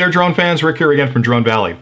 there, drone fans. Rick here again from Drone Valley.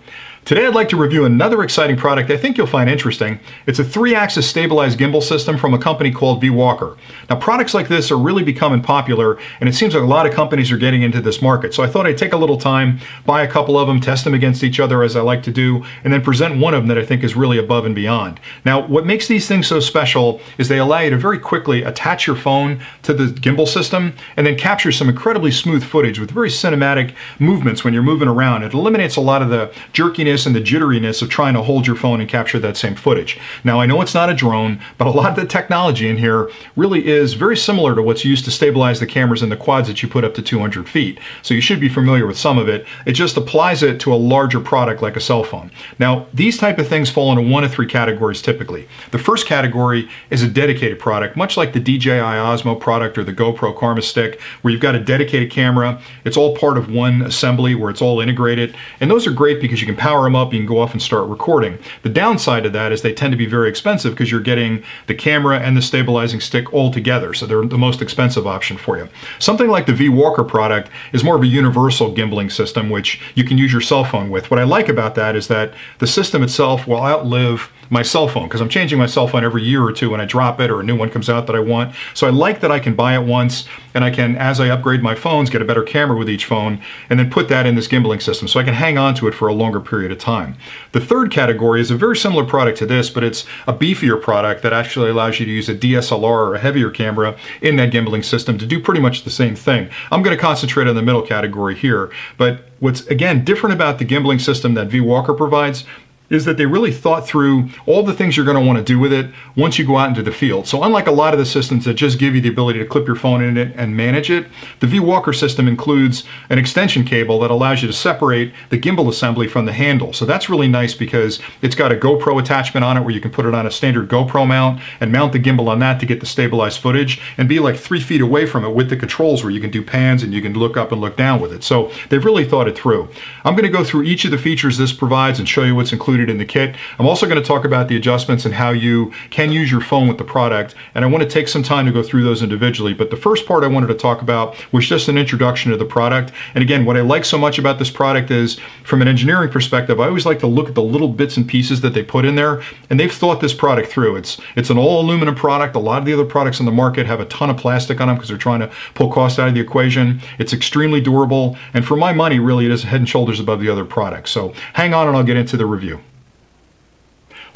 Today I'd like to review another exciting product I think you'll find interesting. It's a 3-axis stabilized gimbal system from a company called Vwalker. Now, products like this are really becoming popular, and it seems like a lot of companies are getting into this market. So I thought I'd take a little time, buy a couple of them, test them against each other as I like to do, and then present one of them that I think is really above and beyond. Now, what makes these things so special is they allow you to very quickly attach your phone to the gimbal system and then capture some incredibly smooth footage with very cinematic movements when you're moving around. It eliminates a lot of the jerkiness and the jitteriness of trying to hold your phone and capture that same footage. Now, I know it's not a drone, but a lot of the technology in here really is very similar to what's used to stabilize the cameras in the quads that you put up to 200 feet. So you should be familiar with some of it. It just applies it to a larger product like a cell phone. Now, these type of things fall into one of three categories typically. The first category is a dedicated product, much like the DJI Osmo product or the GoPro Karma Stick, where you've got a dedicated camera. It's all part of one assembly where it's all integrated. And those are great because you can power them up, you can go off and start recording. The downside of that is they tend to be very expensive because you're getting the camera and the stabilizing stick all together, so they're the most expensive option for you. Something like the Vwalker product is more of a universal gimbaling system which you can use your cell phone with. What I like about that is that the system itself will outlive my cell phone, because I'm changing my cell phone every year or two when I drop it or a new one comes out that I want. So I like that I can buy it once and I can, as I upgrade my phones, get a better camera with each phone and then put that in this gimbaling system so I can hang on to it for a longer period of time. The third category is a very similar product to this, but it's a beefier product that actually allows you to use a DSLR or a heavier camera in that gimbaling system to do pretty much the same thing. I'm going to concentrate on the middle category here, but what's again different about the gimbaling system that Vwalker provides is that they really thought through all the things you're going to want to do with it once you go out into the field. So unlike a lot of the systems that just give you the ability to clip your phone in it and manage it, the Vwalker system includes an extension cable that allows you to separate the gimbal assembly from the handle. So that's really nice because it's got a GoPro attachment on it where you can put it on a standard GoPro mount and mount the gimbal on that to get the stabilized footage and be like 3 feet away from it with the controls where you can do pans and you can look up and look down with it. So they've really thought it through. I'm going to go through each of the features this provides and show you what's included in the kit. I'm also going to talk about the adjustments and how you can use your phone with the product, and I want to take some time to go through those individually. But the first part I wanted to talk about was just an introduction to the product. And again, what I like so much about this product is, from an engineering perspective, I always like to look at the little bits and pieces that they put in there, and they've thought this product through. It's an all aluminum product. A lot of the other products on the market have a ton of plastic on them because they're trying to pull cost out of the equation. It's extremely durable, and for my money, really, it is head and shoulders above the other products. So hang on and I'll get into the review.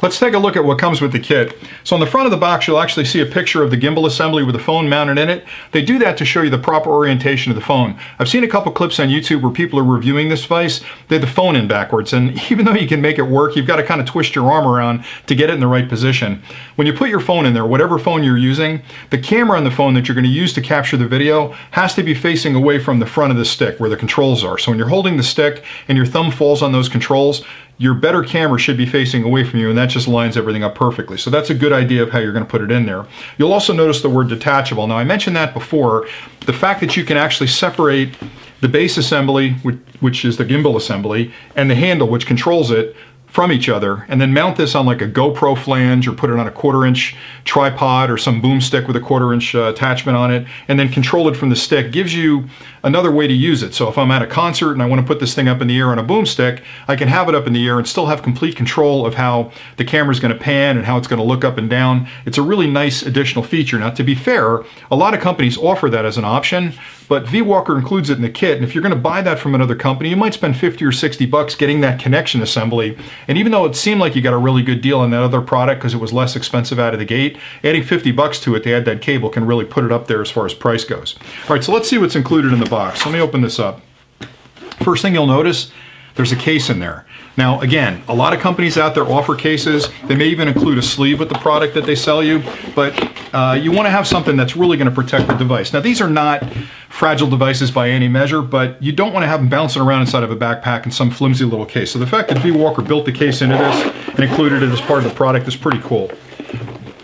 Let's take a look at what comes with the kit. So on the front of the box, you'll actually see a picture of the gimbal assembly with the phone mounted in it. They do that to show you the proper orientation of the phone. I've seen a couple clips on YouTube where people are reviewing this device. They have the phone in backwards, and even though you can make it work, you've got to kind of twist your arm around to get it in the right position. When you put your phone in there, whatever phone you're using, the camera on the phone that you're going to use to capture the video has to be facing away from the front of the stick where the controls are. So when you're holding the stick and your thumb falls on those controls, your better camera should be facing away from you, and that just lines everything up perfectly. So that's a good idea of how you're going to put it in there. You'll also notice the word detachable. Now, I mentioned that before. The fact that you can actually separate the base assembly, which is the gimbal assembly, and the handle, which controls it, from each other, and then mount this on like a GoPro flange or put it on a 1/4-inch tripod or some boom stick with a 1/4-inch attachment on it, and then control it from the stick, gives you another way to use it. So if I'm at a concert and I want to put this thing up in the air on a boom stick, I can have it up in the air and still have complete control of how the camera is going to pan and how it's going to look up and down. It's a really nice additional feature. Now, to be fair, a lot of companies offer that as an option, but Vwalker includes it in the kit, and if you're going to buy that from another company, you might spend 50 or 60 bucks getting that connection assembly. And even though it seemed like you got a really good deal on that other product because it was less expensive out of the gate, adding 50 bucks to it to add that cable can really put it up there as far as price goes. All right, so let's see what's included in the box. Let me open this up. First thing you'll notice, there's a case in there. Now, again, a lot of companies out there offer cases. They may even include a sleeve with the product that they sell you, but you want to have something that's really going to protect the device. Now, these are not fragile devices by any measure, but you don't want to have them bouncing around inside of a backpack in some flimsy little case. So the fact that Vwalker built the case into this and included it as part of the product is pretty cool.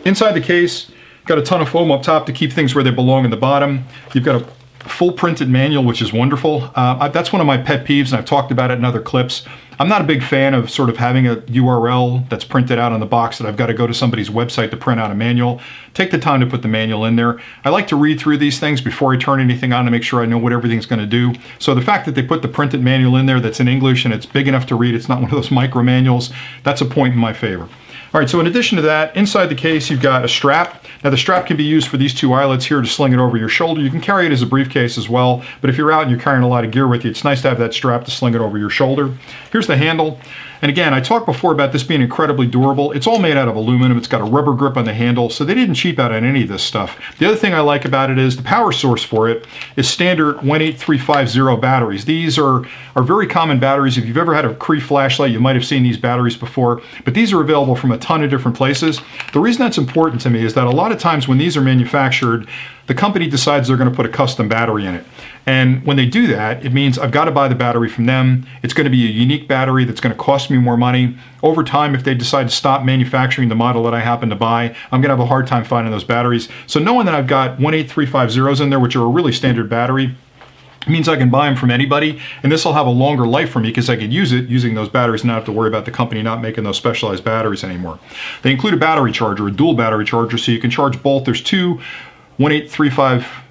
Inside the case, got a ton of foam up top to keep things where they belong in the bottom. You've got a full printed manual, which is wonderful. That's one of my pet peeves, and I've talked about it in other clips. I'm not a big fan of sort of having a URL that's printed out on the box that I've got to go to somebody's website to print out a manual. Take the time to put the manual in there. I like to read through these things before I turn anything on to make sure I know what everything's going to do. So the fact that they put the printed manual in there that's in English and it's big enough to read, it's not one of those micro manuals, that's a point in my favor. All right, so in addition to that, inside the case, you've got a strap. Now the strap can be used for these two eyelets here to sling it over your shoulder. You can carry it as a briefcase as well, but if you're out and you're carrying a lot of gear with you, it's nice to have that strap to sling it over your shoulder. Here's the handle. And again, I talked before about this being incredibly durable. It's all made out of aluminum. It's got a rubber grip on the handle, so they didn't cheap out on any of this stuff. The other thing I like about it is the power source for it is standard 18350 batteries. These are very common batteries. If you've ever had a Cree flashlight, you might have seen these batteries before, but these are available from a ton of different places. The reason that's important to me is that a lot of times when these are manufactured, the company decides they're going to put a custom battery in it. And when they do that, it means I've got to buy the battery from them. It's going to be a unique battery that's going to cost me more money. Over time, if they decide to stop manufacturing the model that I happen to buy, I'm going to have a hard time finding those batteries. So knowing that I've got 18350s in there, which are a really standard battery, it means I can buy them from anybody, and this will have a longer life for me because I can use it using those batteries and not have to worry about the company not making those specialized batteries anymore. They include a battery charger, a dual battery charger, so you can charge both. There's two 18350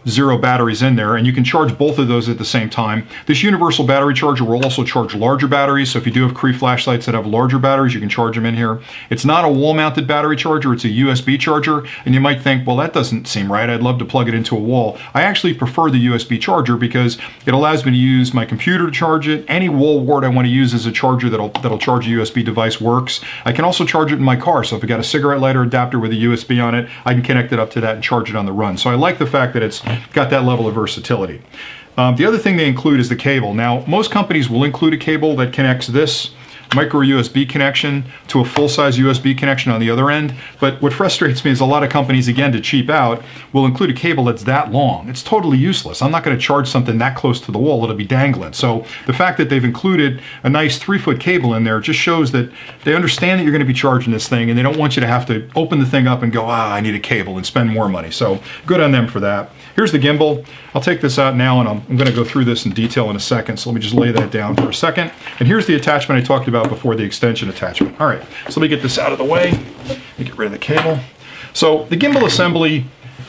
batteries in there, and you can charge both of those at the same time. This universal battery charger will also charge larger batteries, so if you do have Cree flashlights that have larger batteries, you can charge them in here. It's not a wall-mounted battery charger, it's a USB charger, and you might think, well, that doesn't seem right. I'd love to plug it into a wall. I actually prefer the USB charger because it allows me to use my computer to charge it. Any wall wart I want to use as a charger that'll charge a USB device works. I can also charge it in my car, so if I got a cigarette lighter adapter with a USB on it, I can connect it up to that and charge it on the run. So I like the fact that it's got that level of versatility. The other thing they include is the cable. Now, most companies will include a cable that connects this micro USB connection to a full-size USB connection on the other end, but what frustrates me is a lot of companies, again, to cheap out, will include a cable that's that long. It's totally useless. I'm not going to charge something that close to the wall. It'll be dangling. So the fact that they've included a nice 3-foot cable in there just shows that they understand that you're going to be charging this thing, and they don't want you to have to open the thing up and go, I need a cable, and spend more money. So good on them for that. Here's the gimbal. I'll take this out now, and I'm going to go through this in detail in a second, so let me just lay that down for a second. And here's the attachment I talked about before, the extension attachment. All right, so let me get this out of the way. Let me get rid of the cable. So the gimbal assembly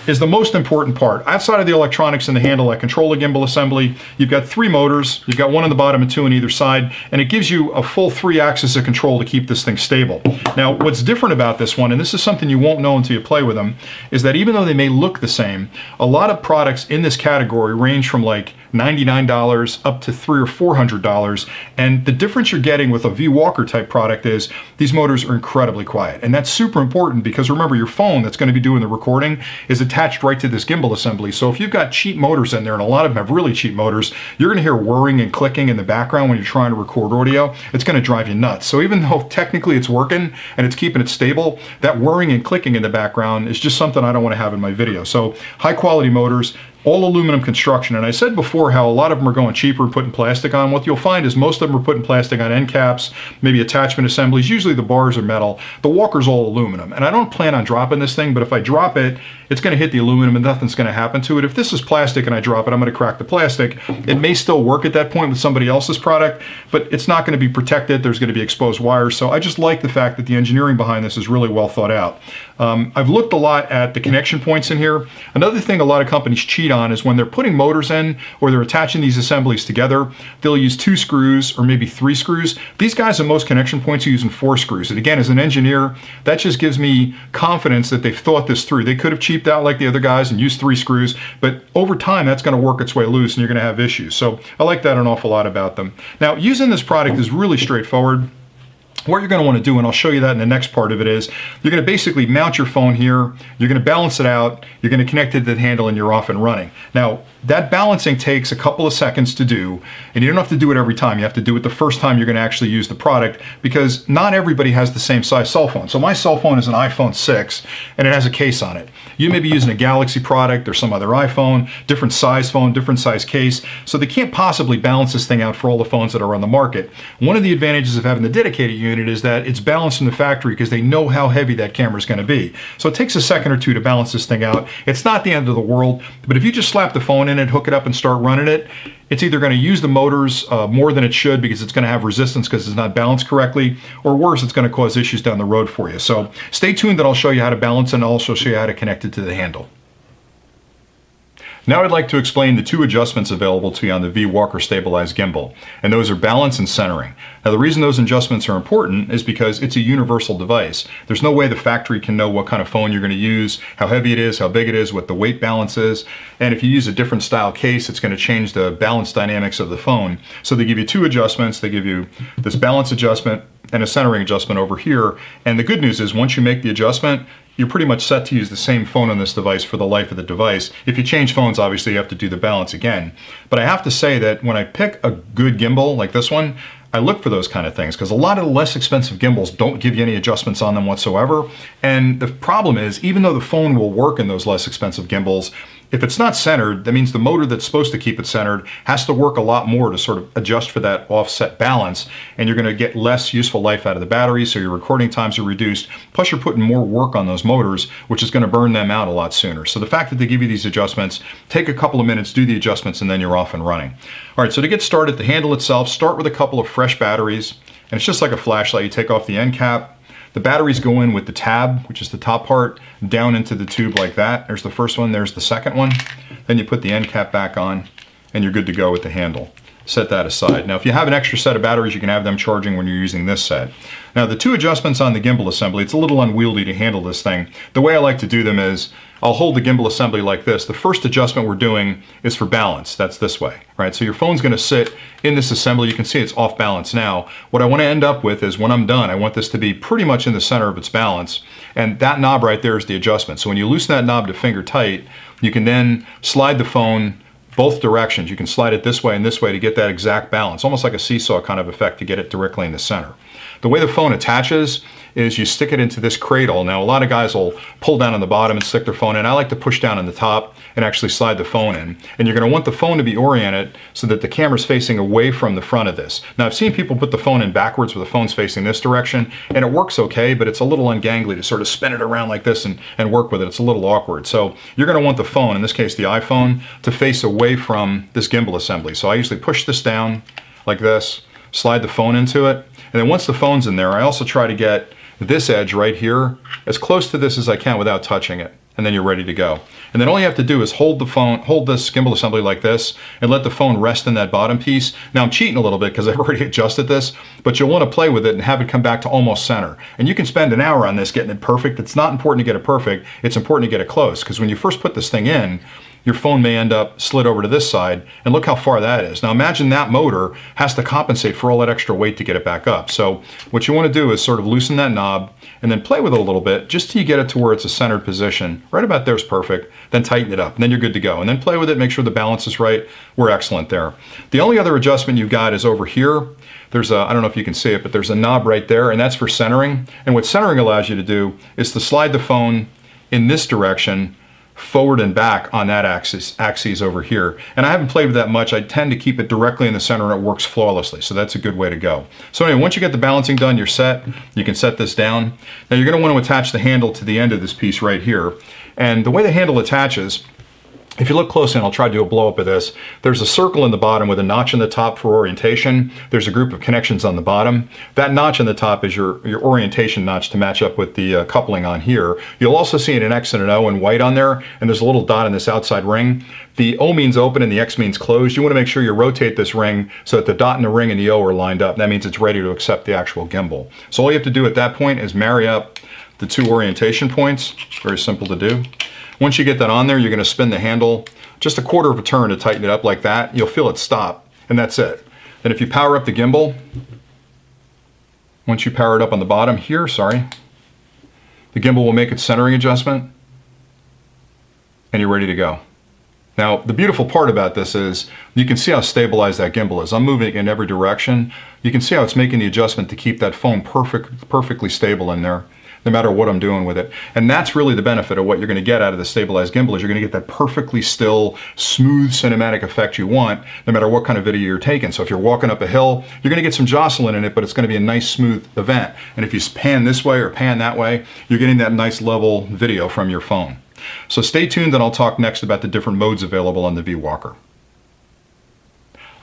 is the most important part. Outside of the electronics and the handle that control the gimbal assembly, you've got 3 motors. You've got 1 on the bottom and 2 on either side, and it gives you a full 3 axis of control to keep this thing stable. Now, what's different about this one, and this is something you won't know until you play with them, is that even though they may look the same, a lot of products in this category range from like $99 up to $300 or $400, and the difference you're getting with a Vwalker type product is these motors are incredibly quiet, and that's super important because remember, your phone that's going to be doing the recording is attached right to this gimbal assembly. So if you've got cheap motors in there, and a lot of them have really cheap motors, you're going to hear whirring and clicking in the background when you're trying to record audio. It's going to drive you nuts. So even though technically it's working and it's keeping it stable, that whirring and clicking in the background is just something I don't want to have in my video. So high quality motors, all aluminum construction, and I said before how a lot of them are going cheaper and putting plastic on. What you'll find is most of them are putting plastic on end caps, maybe attachment assemblies. Usually the bars are metal. The Walker's all aluminum, and I don't plan on dropping this thing, but if I drop it, it's going to hit the aluminum and nothing's going to happen to it. If this is plastic and I drop it, I'm going to crack the plastic. It may still work at that point with somebody else's product, but it's not going to be protected. There's going to be exposed wires. So I just like the fact that the engineering behind this is really well thought out. I've looked a lot at the connection points in here. Another thing a lot of companies cheat on is when they're putting motors in or they're attaching these assemblies together, they'll use 2 screws or maybe 3 screws. These guys on most connection points are using 4 screws. And again, as an engineer, that just gives me confidence that they've thought this through. They could have cheaped out like the other guys and used 3 screws, but over time that's going to work its way loose and you're going to have issues. So I like that an awful lot about them. Now, using this product is really straightforward. What you're going to want to do, and I'll show you that in the next part of it, is you're going to basically mount your phone here, you're going to balance it out, you're going to connect it to the handle, and you're off and running. Now, that balancing takes a couple of seconds to do, and you don't have to do it every time. You have to do it the first time you're going to actually use the product, because not everybody has the same size cell phone. So my cell phone is an iPhone 6, and it has a case on it. You may be using a Galaxy product or some other iPhone, different size phone, different size case, so they can't possibly balance this thing out for all the phones that are on the market. One of the advantages of having the dedicated unit unit is that it's balanced in the factory because they know how heavy that camera is going to be. So it takes a second or two to balance this thing out. It's not the end of the world, but if you just slap the phone in it, hook it up and start running it, it's either going to use the motors more than it should because it's going to have resistance because it's not balanced correctly, or worse, it's going to cause issues down the road for you. So stay tuned that I'll show you how to balance and I'll also show you how to connect it to the handle. Now I'd like to explain the two adjustments available to you on the Vwalker stabilized gimbal, and those are balance and centering. Now the reason those adjustments are important is because it's a universal device. There's no way the factory can know what kind of phone you're going to use, how heavy it is, how big it is, what the weight balance is, and if you use a different style case, it's going to change the balance dynamics of the phone. So they give you two adjustments. They give you this balance adjustment and a centering adjustment over here, and the good news is once you make the adjustment, you're pretty much set to use the same phone on this device for the life of the device. If you change phones, obviously you have to do the balance again. But I have to say that when I pick a good gimbal like this one, I look for those kind of things because a lot of the less expensive gimbals don't give you any adjustments on them whatsoever. And the problem is, even though the phone will work in those less expensive gimbals, if it's not centered, that means the motor that's supposed to keep it centered has to work a lot more to sort of adjust for that offset balance, and you're going to get less useful life out of the battery, so your recording times are reduced, plus you're putting more work on those motors, which is going to burn them out a lot sooner. So the fact that they give you these adjustments, take a couple of minutes, do the adjustments, and then you're off and running. All right, so to get started, the handle itself, start with a couple of fresh batteries, and it's just like a flashlight. You take off the end cap. The batteries go in with the tab, which is the top part, down into the tube like that. There's the first one, there's the second one. Then you put the end cap back on and you're good to go with the handle. Set that aside. Now if you have an extra set of batteries, you can have them charging when you're using this set. Now the two adjustments on the gimbal assembly, it's a little unwieldy to handle this thing. The way I like to do them is I'll hold the gimbal assembly like this. The first adjustment we're doing is for balance. That's this way, right? So your phone's going to sit in this assembly. You can see it's off balance now. What I want to end up with is when I'm done, I want this to be pretty much in the center of its balance. And that knob right there is the adjustment. So when you loosen that knob to finger tight, you can then slide the phone both directions. You can slide it this way and this way to get that exact balance, almost like a seesaw kind of effect to get it directly in the center. The way the phone attaches is you stick it into this cradle. Now a lot of guys will pull down on the bottom and stick their phone in. I like to push down on the top and actually slide the phone in. And you're going to want the phone to be oriented so that the camera's facing away from the front of this. Now I've seen people put the phone in backwards with the phone's facing this direction, and it works okay, but it's a little ungangly to sort of spin it around like this and work with it. It's a little awkward. So you're going to want the phone, in this case the iPhone, to face away from this gimbal assembly. So I usually push this down like this, slide the phone into it, and then once the phone's in there, I also try to get this edge right here as close to this as I can without touching it, and then you're ready to go. And then all you have to do is hold the phone, hold this gimbal assembly like this, and let the phone rest in that bottom piece. Now I'm cheating a little bit because I've already adjusted this, but you'll want to play with it and have it come back to almost center. And you can spend an hour on this getting it perfect. It's not important to get it perfect, it's important to get it close, because when you first put this thing in, your phone may end up slid over to this side, and look how far that is. Now imagine that motor has to compensate for all that extra weight to get it back up. So what you want to do is sort of loosen that knob and then play with it a little bit just till you get it to where it's a centered position. Right about there is perfect. Then tighten it up, and then you're good to go. And then play with it, make sure the balance is right. We're excellent there. The only other adjustment you've got is over here. There's a, I don't know if you can see it, but there's a knob right there, and that's for centering. And what centering allows you to do is to slide the phone in this direction, forward and back on that axis over here. And I haven't played with that much. I tend to keep it directly in the center and it works flawlessly. So that's a good way to go. So anyway, once you get the balancing done, you're set. You can set this down. Now you're going to want to attach the handle to the end of this piece right here. And the way the handle attaches, if you look closely, and I'll try to do a blow up of this, there's a circle in the bottom with a notch in the top for orientation. There's a group of connections on the bottom. That notch in the top is your orientation notch to match up with the coupling on here. You'll also see an X and an O in white on there, and there's a little dot in this outside ring. The O means open and the X means closed. You want to make sure you rotate this ring so that the dot in the ring and the O are lined up. That means it's ready to accept the actual gimbal. So all you have to do at that point is marry up the two orientation points. Very simple to do. Once you get that on there, you're going to spin the handle just a quarter of a turn to tighten it up like that. You'll feel it stop, and that's it. Then if you power up the gimbal, once you power it up on the bottom here, the gimbal will make its centering adjustment, and you're ready to go. Now, the beautiful part about this is you can see how stabilized that gimbal is. I'm moving it in every direction. You can see how it's making the adjustment to keep that phone perfectly stable in there. no matter what I'm doing with it. And that's really the benefit of what you're going to get out of the stabilized gimbal, is you're going to get that perfectly still, smooth cinematic effect you want, no matter what kind of video you're taking. So if you're walking up a hill, you're going to get some jostling in it, but it's going to be a nice smooth event. And if you pan this way or pan that way, you're getting that nice level video from your phone. So stay tuned, and I'll talk next about the different modes available on the Vwalker.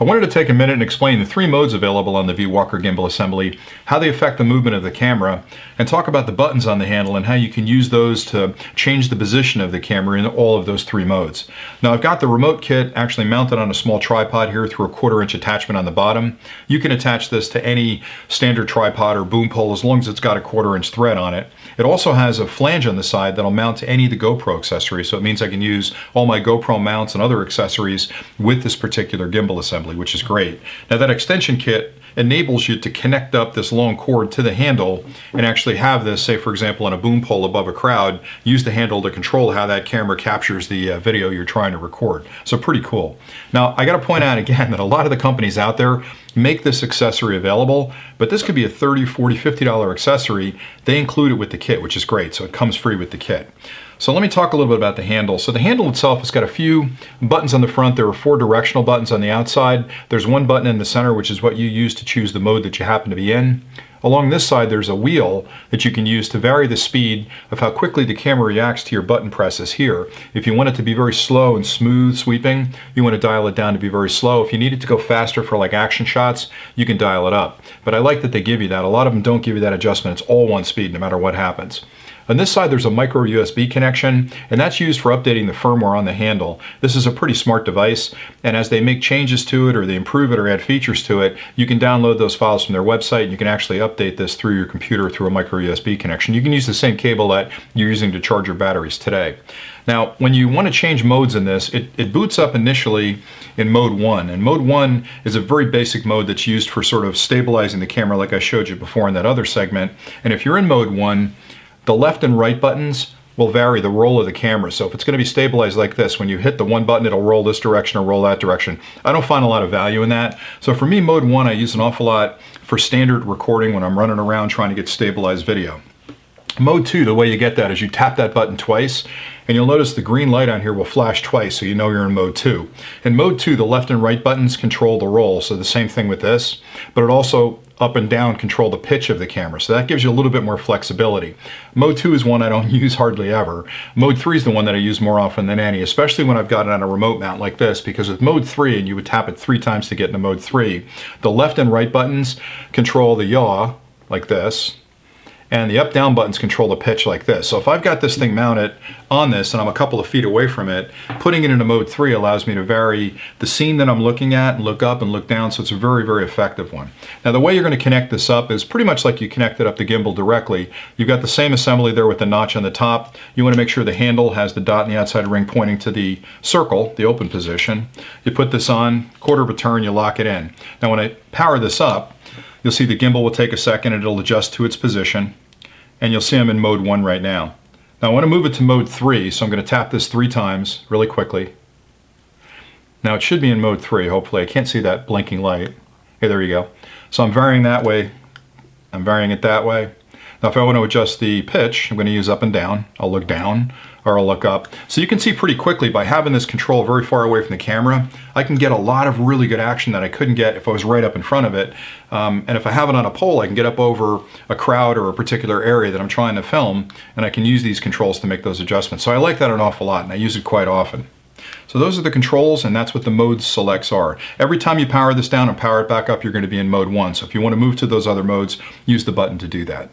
I wanted to take a minute and explain the 3 modes available on the Vwalker gimbal assembly, how they affect the movement of the camera, and talk about the buttons on the handle and how you can use those to change the position of the camera in all of those 3 modes. Now I've got the remote kit actually mounted on a small tripod here through a 1/4 inch attachment on the bottom. You can attach this to any standard tripod or boom pole as long as it's got a 1/4 inch thread on it. It also has a flange on the side that'll mount to any of the GoPro accessories, so it means I can use all my GoPro mounts and other accessories with this particular gimbal assembly, which is great. Now that extension kit enables you to connect up this long cord to the handle and actually have this, say for example on a boom pole above a crowd, use the handle to control how that camera captures the video you're trying to record. So pretty cool. Now I got to point out again that a lot of the companies out there make this accessory available, but this could be a $30, $40, $50 accessory. They include it with the kit, which is great, so it comes free with the kit. So let me talk a little bit about the handle. So the handle itself has got a few buttons on the front. There are 4 directional buttons on the outside. There's 1 button in the center, which is what you use to choose the mode that you happen to be in. Along this side, there's a wheel that you can use to vary the speed of how quickly the camera reacts to your button presses here. If you want it to be very slow and smooth sweeping, you want to dial it down to be very slow. If you need it to go faster for like action shots, you can dial it up. But I like that they give you that. A lot of them don't give you that adjustment. It's all 1 speed no matter what happens. On this side there's a micro USB connection, and that's used for updating the firmware on the handle. This is a pretty smart device, and as they make changes to it or they improve it or add features to it, you can download those files from their website and you can actually update this through your computer through a micro USB connection. You can use the same cable that you're using to charge your batteries today. Now when you want to change modes in this, it boots up initially in mode 1, and mode 1 is a very basic mode that's used for sort of stabilizing the camera like I showed you before in that other segment. And if you're in mode 1, the left and right buttons will vary the roll of the camera. So if it's going to be stabilized like this, when you hit the 1 button, it'll roll this direction or roll that direction. I don't find a lot of value in that. So for me, mode 1, I use an awful lot for standard recording when I'm running around trying to get stabilized video. Mode 2, the way you get that is you tap that button twice, and you'll notice the green light on here will flash twice, so you know you're in mode 2. In mode 2, the left and right buttons control the roll, so the same thing with this, but it also up and down control the pitch of the camera, so that gives you a little bit more flexibility. Mode 2 is one I don't use hardly ever. Mode 3 is the one that I use more often than any, especially when I've got it on a remote mount like this, because with mode 3, and you would tap it 3 times to get into mode 3, the left and right buttons control the yaw, like this, and the up-down buttons control the pitch like this. So if I've got this thing mounted on this and I'm a couple of feet away from it, putting it into mode 3 allows me to vary the scene that I'm looking at and look up and look down, so it's a very, very effective one. Now the way you're going to connect this up is pretty much like you connected up the gimbal directly. You've got the same assembly there with the notch on the top. You want to make sure the handle has the dot in the outside ring pointing to the circle, the open position. You put this on, 1/4 of a turn, you lock it in. Now when I power this up, you'll see the gimbal will take a second and it'll adjust to its position. And you'll see I'm in mode 1 right now. Now I want to move it to mode 3, so I'm going to tap this 3 times really quickly. Now it should be in mode 3, hopefully. I can't see that blinking light. Hey, there you go. So I'm varying that way. I'm varying it that way. Now if I want to adjust the pitch, I'm going to use up and down. I'll look down or I'll look up. So you can see pretty quickly by having this control very far away from the camera, I can get a lot of really good action that I couldn't get if I was right up in front of it. And if I have it on a pole, I can get up over a crowd or a particular area that I'm trying to film, and I can use these controls to make those adjustments. So I like that an awful lot, and I use it quite often. So those are the controls, and that's what the mode selects are. Every time you power this down and power it back up, you're going to be in mode 1. So if you want to move to those other modes, use the button to do that.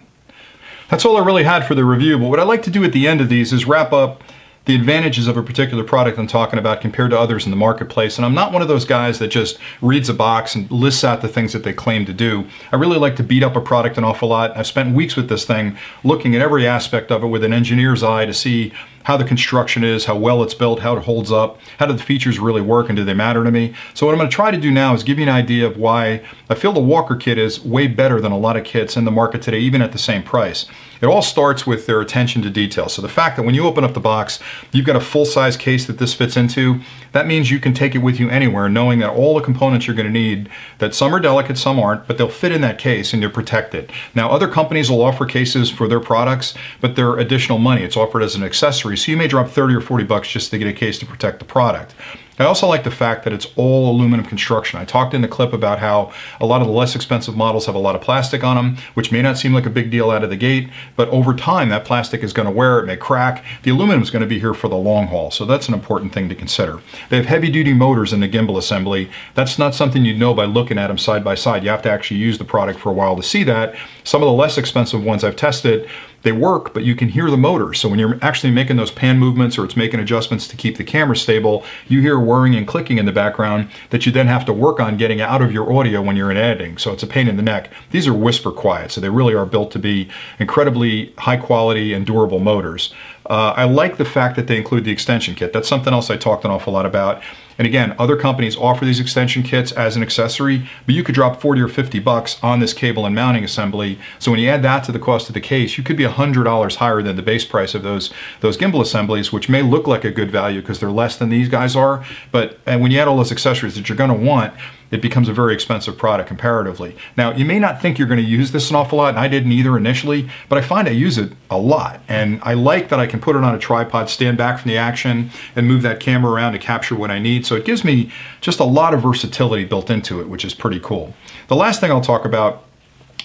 That's all I really had for the review, but what I like to do at the end of these is wrap up the advantages of a particular product I'm talking about compared to others in the marketplace. And I'm not one of those guys that just reads a box and lists out the things that they claim to do. I really like to beat up a product an awful lot. I've spent weeks with this thing looking at every aspect of it with an engineer's eye to see how the construction is, how well it's built, how it holds up, how do the features really work, and do they matter to me. So what I'm going to try to do now is give you an idea of why I feel the Vwalker kit is way better than a lot of kits in the market today, even at the same price. It all starts with their attention to detail. So the fact that when you open up the box, you've got a full-size case that this fits into, that means you can take it with you anywhere, knowing that all the components you're going to need, that some are delicate, some aren't, but they'll fit in that case and you're protected. Now, other companies will offer cases for their products, but they're additional money. It's offered as an accessory, so you may drop 30 or 40 bucks just to get a case to protect the product. I also like the fact that it's all aluminum construction. I talked in the clip about how a lot of the less expensive models have a lot of plastic on them, which may not seem like a big deal out of the gate, but over time that plastic is going to wear, it may crack. The aluminum is going to be here for the long haul, so that's an important thing to consider. They have heavy-duty motors in the gimbal assembly. That's not something you'd know by looking at them side by side. You have to actually use the product for a while to see that. Some of the less expensive ones I've tested, they work, but you can hear the motor. So when you're actually making those pan movements or it's making adjustments to keep the camera stable, you hear whirring and clicking in the background that you then have to work on getting out of your audio when you're in editing. So it's a pain in the neck. These are whisper quiet, so they really are built to be incredibly high quality and durable motors. I like the fact that they include the extension kit. That's something else I talked an awful lot about. And again, other companies offer these extension kits as an accessory, but you could drop 40 or 50 bucks on this cable and mounting assembly. So when you add that to the cost of the case, you could be $100 higher than the base price of those gimbal assemblies, which may look like a good value because they're less than these guys are. But when you add all those accessories that you're going to want, it becomes a very expensive product comparatively. Now, you may not think you're going to use this an awful lot, and I didn't either initially, but I find I use it a lot. And I like that I can put it on a tripod, stand back from the action, and move that camera around to capture what I need. So it gives me just a lot of versatility built into it, which is pretty cool. The last thing I'll talk about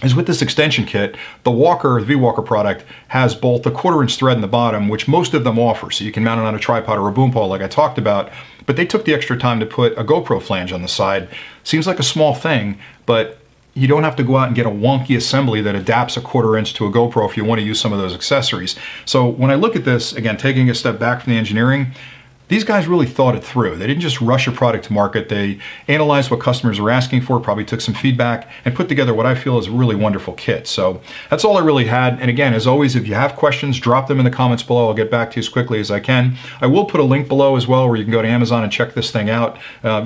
is with this extension kit, the Vwalker product has both the 1/4-inch thread in the bottom, which most of them offer, so you can mount it on a tripod or a boom pole like I talked about, but they took the extra time to put a GoPro flange on the side. Seems like a small thing, but you don't have to go out and get a wonky assembly that adapts a 1/4-inch to a GoPro if you want to use some of those accessories. So when I look at this, again, taking a step back from the engineering, these guys really thought it through. They didn't just rush a product to market. They analyzed what customers are asking for, probably took some feedback, and put together what I feel is a really wonderful kit. So that's all I really had. And again, as always, if you have questions, drop them in the comments below. I'll get back to you as quickly as I can. I will put a link below as well where you can go to Amazon and check this thing out.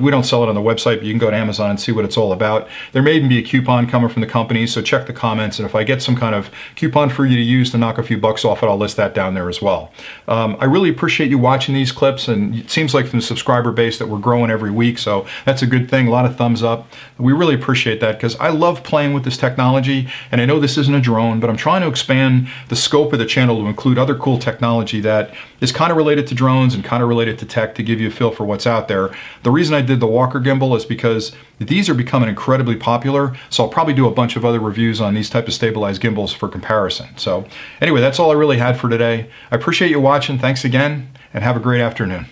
We don't sell it on the website, but you can go to Amazon and see what it's all about. There may even be a coupon coming from the company, so check the comments. And if I get some kind of coupon for you to use to knock a few bucks off it, I'll list that down there as well. I really appreciate you watching these clips, and it seems like from the subscriber base that we're growing every week, so that's a good thing. A lot of thumbs up. We really appreciate that because I love playing with this technology, and I know this isn't a drone, but I'm trying to expand the scope of the channel to include other cool technology that is kind of related to drones and kind of related to tech to give you a feel for what's out there. The reason I did the Vwalker gimbal is because these are becoming incredibly popular, so I'll probably do a bunch of other reviews on these type of stabilized gimbals for comparison. So anyway, that's all I really had for today. I appreciate you watching. Thanks again, and have a great afternoon.